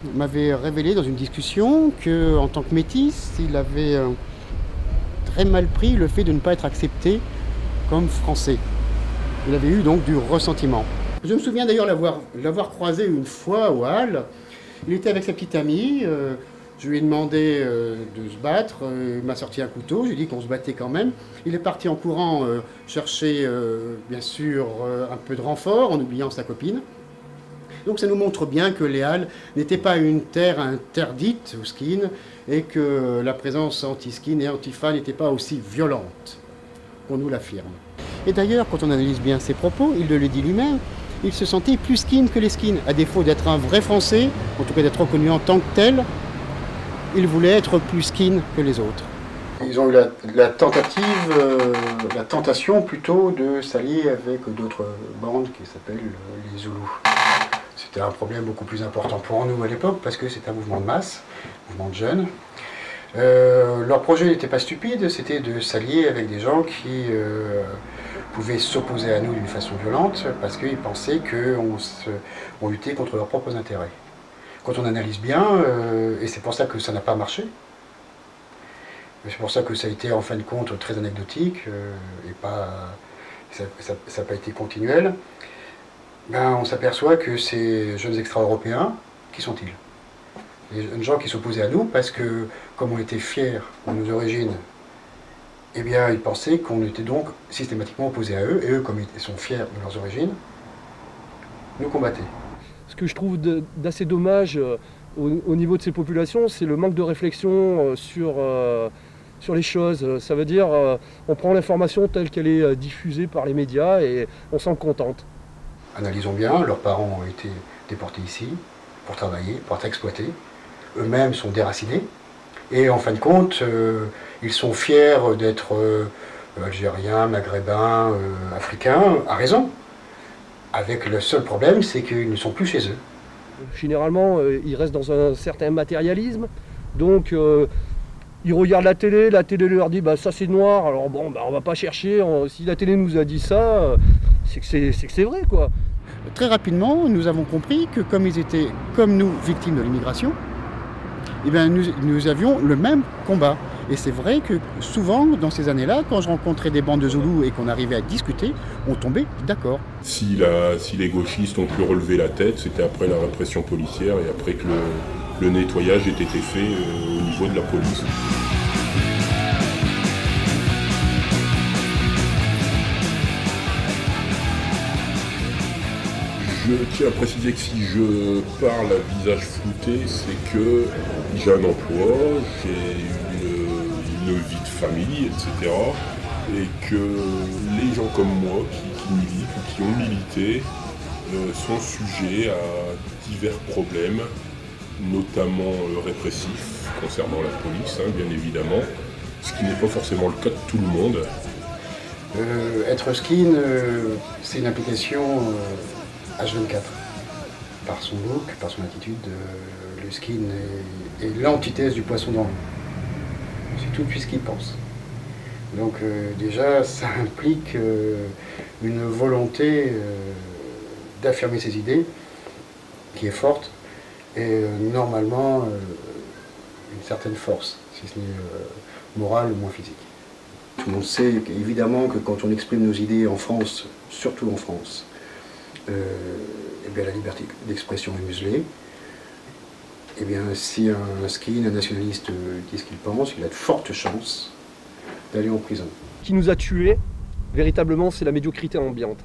Il m'avait révélé dans une discussion qu'en tant que métis, il avait très mal pris le fait de ne pas être accepté comme français. Il avait eu donc du ressentiment. Je me souviens d'ailleurs l'avoir croisé une fois au Halles. Il était avec sa petite amie. Je lui ai demandé de se battre. Il m'a sorti un couteau. J'ai dit qu'on se battait quand même. Il est parti en courant chercher, bien sûr, un peu de renfort en oubliant sa copine. Donc ça nous montre bien que les Halles n'étaient pas une terre interdite au ski et que la présence anti-ski et antifa n'était pas aussi violente qu'on nous l'affirme. Et d'ailleurs, quand on analyse bien ses propos, il le dit lui-même, il se sentait plus skin que les skins. À défaut d'être un vrai Français, en tout cas d'être reconnu en tant que tel, il voulait être plus skin que les autres. Ils ont eu la tentation plutôt de s'allier avec d'autres bandes qui s'appellent les Zoulous. C'était un problème beaucoup plus important pour nous à l'époque parce que c'est un mouvement de masse, un mouvement de jeunes. Leur projet n'était pas stupide, c'était de s'allier avec des gens qui pouvaient s'opposer à nous d'une façon violente parce qu'ils pensaient qu'on luttait contre leurs propres intérêts. Quand on analyse bien, et c'est pour ça que ça n'a pas marché, c'est pour ça que ça a été en fin de compte très anecdotique et pas, ça n'a pas été continuel, on s'aperçoit que ces jeunes extra-européens, qui sont-ils? Les jeunes gens qui s'opposaient à nous parce que, comme on était fiers de nos origines, eh bien, ils pensaient qu'on était donc systématiquement opposés à eux, et eux, comme ils sont fiers de leurs origines, nous combattaient. Ce que je trouve d'assez dommage au niveau de ces populations, c'est le manque de réflexion sur les choses. Ça veut dire on prend l'information telle qu'elle est diffusée par les médias et on s'en contente. Analysons bien, leurs parents ont été déportés ici pour travailler, pour être exploités. Eux-mêmes sont déracinés. Et en fin de compte, ils sont fiers d'être algériens, maghrébins, africains, à raison. Avec le seul problème, c'est qu'ils ne sont plus chez eux. Généralement, ils restent dans un certain matérialisme. Donc, ils regardent la télé leur dit bah, ça c'est noir, alors bon, on va pas chercher. Si la télé nous a dit ça, c'est que c'est vrai, quoi. Très rapidement, nous avons compris que comme ils étaient, comme nous, victimes de l'immigration, eh bien, nous avions le même combat. Et c'est vrai que souvent, dans ces années-là, quand je rencontrais des bandes de Zoulous et qu'on arrivait à discuter, on tombait d'accord. Si les gauchistes ont pu relever la tête, c'était après la répression policière et après que le nettoyage ait été fait au niveau de la police. Je tiens à préciser que si je parle à visage flouté, c'est que j'ai un emploi, j'ai une vie de famille, etc. Et que les gens comme moi qui militent ou qui ont milité sont sujets à divers problèmes, notamment répressifs concernant la police, bien évidemment, ce qui n'est pas forcément le cas de tout le monde. Être skin, c'est une application H24. Par son look, par son attitude, le skin est l'antithèse du poisson dans l'eau. C'est tout de suite ce qu'il pense. Donc déjà, ça implique une volonté d'affirmer ses idées, qui est forte, et normalement une certaine force, si ce n'est morale ou moins physique. Tout le monde sait évidemment que quand on exprime nos idées en France, surtout en France, eh bien, la liberté d'expression est muselée. Eh bien, si un skin, un nationaliste dit ce qu'il pense, il a de fortes chances d'aller en prison. Ce qui nous a tués, véritablement, c'est la médiocrité ambiante.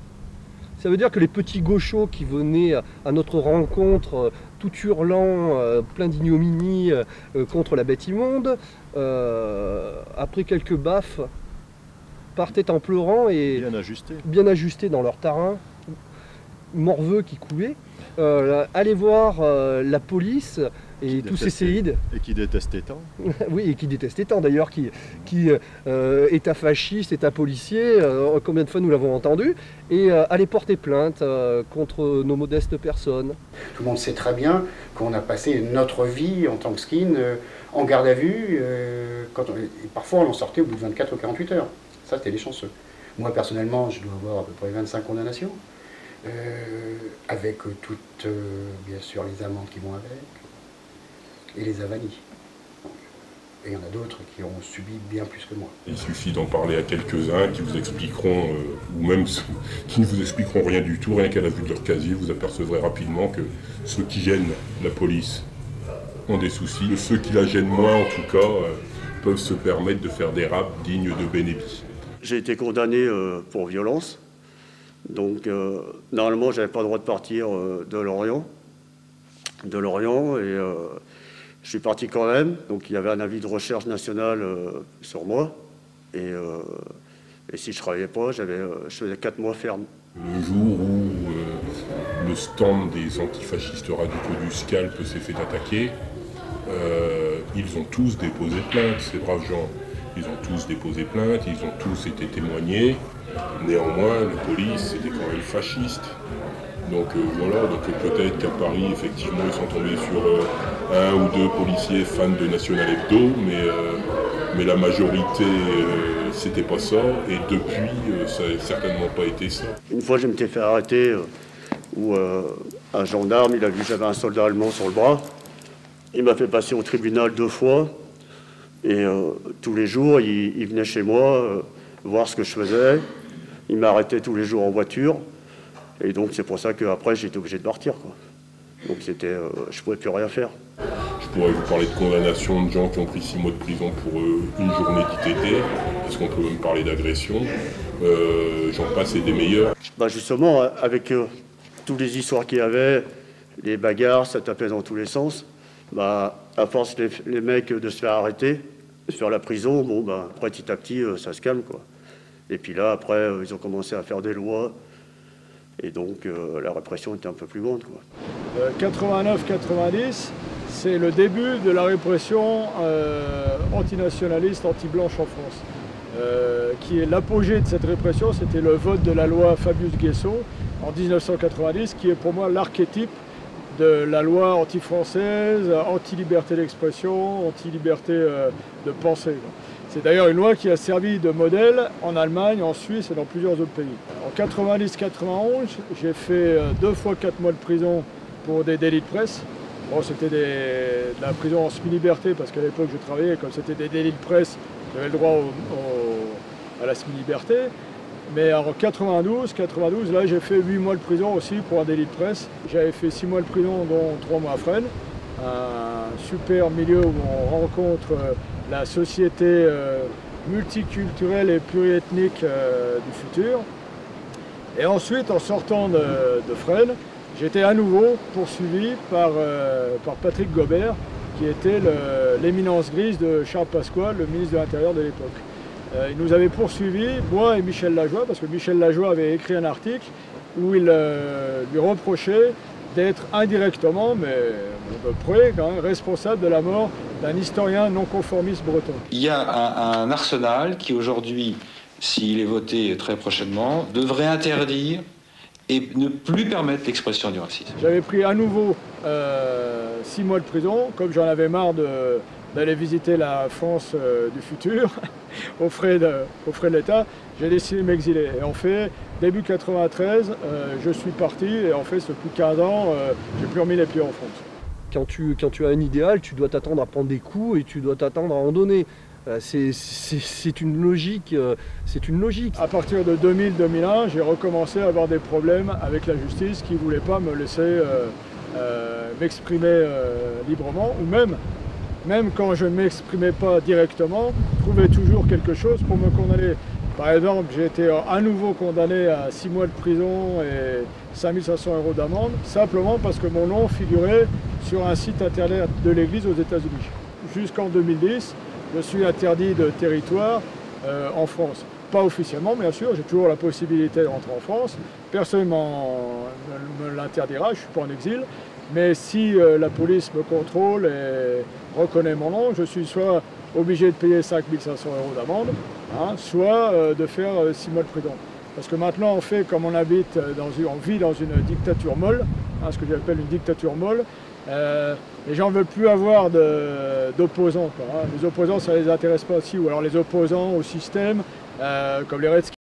Ça veut dire que les petits gauchos qui venaient à notre rencontre, tout hurlant, plein d'ignominie contre la bête immonde, après quelques baffes, partaient en pleurant et bien ajustés dans leur tarin, morveux qui coulaient, aller voir la police et tous ces séides. Et qui détestait tant. Oui, et qui détestait tant d'ailleurs, qui est un fasciste, est un policier, combien de fois nous l'avons entendu, et aller porter plainte contre nos modestes personnes. Tout le monde sait très bien qu'on a passé notre vie en tant que skin en garde à vue, et parfois on en sortait au bout de 24 ou 48 heures. Ça, c'était les chanceux. Moi, personnellement, je dois avoir à peu près 25 condamnations. Avec toutes, bien sûr, les amendes qui vont avec, et les a vannis. Et il y en a d'autres qui ont subi bien plus que moi. Il suffit d'en parler à quelques-uns qui vous expliqueront, ou même ceux qui ne vous expliqueront rien du tout, rien qu'à la vue de leur casier, vous apercevrez rapidement que ceux qui gênent la police ont des soucis. Ceux qui la gênent moins, en tout cas, peuvent se permettre de faire des raps dignes de Bénébi. J'ai été condamné pour violence. Donc, normalement, je n'avais pas le droit de partir de Lorient. Et je suis parti quand même. Donc, il y avait un avis de recherche nationale sur moi. Et si je ne travaillais pas, je faisais 4 mois ferme. Le jour où le stand des antifascistes radicaux du Scalp s'est fait attaquer, ils ont tous déposé plainte, ces braves gens. Ils ont tous déposé plainte, ils ont tous été témoignés. Néanmoins, la police était quand même fasciste. Donc voilà, donc peut-être qu'à Paris, effectivement, ils sont tombés sur un ou deux policiers fans de National Hebdo, mais la majorité, c'était pas ça. Et depuis, ça n'a certainement pas été ça. Une fois, je m'étais fait arrêter où un gendarme, il a vu que j'avais un soldat allemand sur le bras. Il m'a fait passer au tribunal 2 fois. Et tous les jours, il venait chez moi voir ce que je faisais. Il m'arrêtait tous les jours en voiture. Et donc, c'est pour ça qu'après, j'étais obligé de partir, quoi. Donc, je ne pouvais plus rien faire. Je pourrais vous parler de condamnation de gens qui ont pris 6 mois de prison pour une journée d'ITT. Est-ce qu'on peut même parler d'agression? J'en passe et des meilleurs. Justement, avec toutes les histoires qu'il y avait, les bagarres, ça tapait dans tous les sens. À force, les mecs de se faire arrêter, de faire la prison, après, petit à petit, ça se calme, quoi. Et puis là, après, ils ont commencé à faire des lois. Et donc, la répression était un peu plus grande, quoi. 89-90, c'est le début de la répression antinationaliste, anti-blanche en France. Qui est l'apogée de cette répression, c'était le vote de la loi Fabius-Guesson en 1990, qui est pour moi l'archétype de la loi anti-française, anti-liberté d'expression, anti-liberté de pensée. C'est d'ailleurs une loi qui a servi de modèle en Allemagne, en Suisse et dans plusieurs autres pays. En 90-91, j'ai fait 2 fois 4 mois de prison pour des délits de presse. Bon, c'était de la prison en semi-liberté parce qu'à l'époque je travaillais, comme c'était des délits de presse, j'avais le droit à la semi-liberté. Mais en 92, là j'ai fait 8 mois de prison aussi pour un délit de presse. J'avais fait 6 mois de prison, dont 3 mois à Fresnes. Un super milieu où on rencontre la société multiculturelle et pluriethnique du futur. Et ensuite, en sortant de Fresnes, j'étais à nouveau poursuivi par Patrick Gobert, qui était l'éminence grise de Charles Pasqua, le ministre de l'Intérieur de l'époque. Il nous avait poursuivis, moi et Michel Lajoie, parce que Michel Lajoie avait écrit un article où il lui reprochait d'être indirectement, mais on peut près, quand même, responsable de la mort d'un historien non conformiste breton. Il y a un arsenal qui aujourd'hui, s'il est voté très prochainement, devrait interdire et ne plus permettre l'expression du racisme. J'avais pris à nouveau 6 mois de prison, comme j'en avais marre d'aller visiter la France du futur, aux frais de l'État, j'ai décidé de m'exiler. Et en fait, début 93, je suis parti, et en fait, depuis 15 ans, j'ai plus remis les pieds en France. Quand tu as un idéal, tu dois t'attendre à prendre des coups et tu dois t'attendre à en donner. C'est une logique. À partir de 2000-2001, j'ai recommencé à avoir des problèmes avec la justice qui ne voulait pas me laisser m'exprimer librement, ou même quand je ne m'exprimais pas directement, trouver toujours quelque chose pour me condamner. Par exemple, j'ai été à nouveau condamné à 6 mois de prison et 5 500 € d'amende, simplement parce que mon nom figurait sur un site internet de l'Église aux États-Unis. Jusqu'en 2010, je suis interdit de territoire en France. Pas officiellement, bien sûr, j'ai toujours la possibilité de rentrer en France. Personne ne me l'interdira, je ne suis pas en exil. Mais si la police me contrôle et reconnaît mon nom, je suis soit obligé de payer 5 500 € d'amende, soit de faire 6 mois de prison. Parce que maintenant, on fait comme on vit dans une dictature molle, ce que j'appelle une dictature molle. Les gens ne veulent plus avoir d'opposants. Les opposants, ça ne les intéresse pas aussi. Ou alors les opposants au système, comme les Redskins.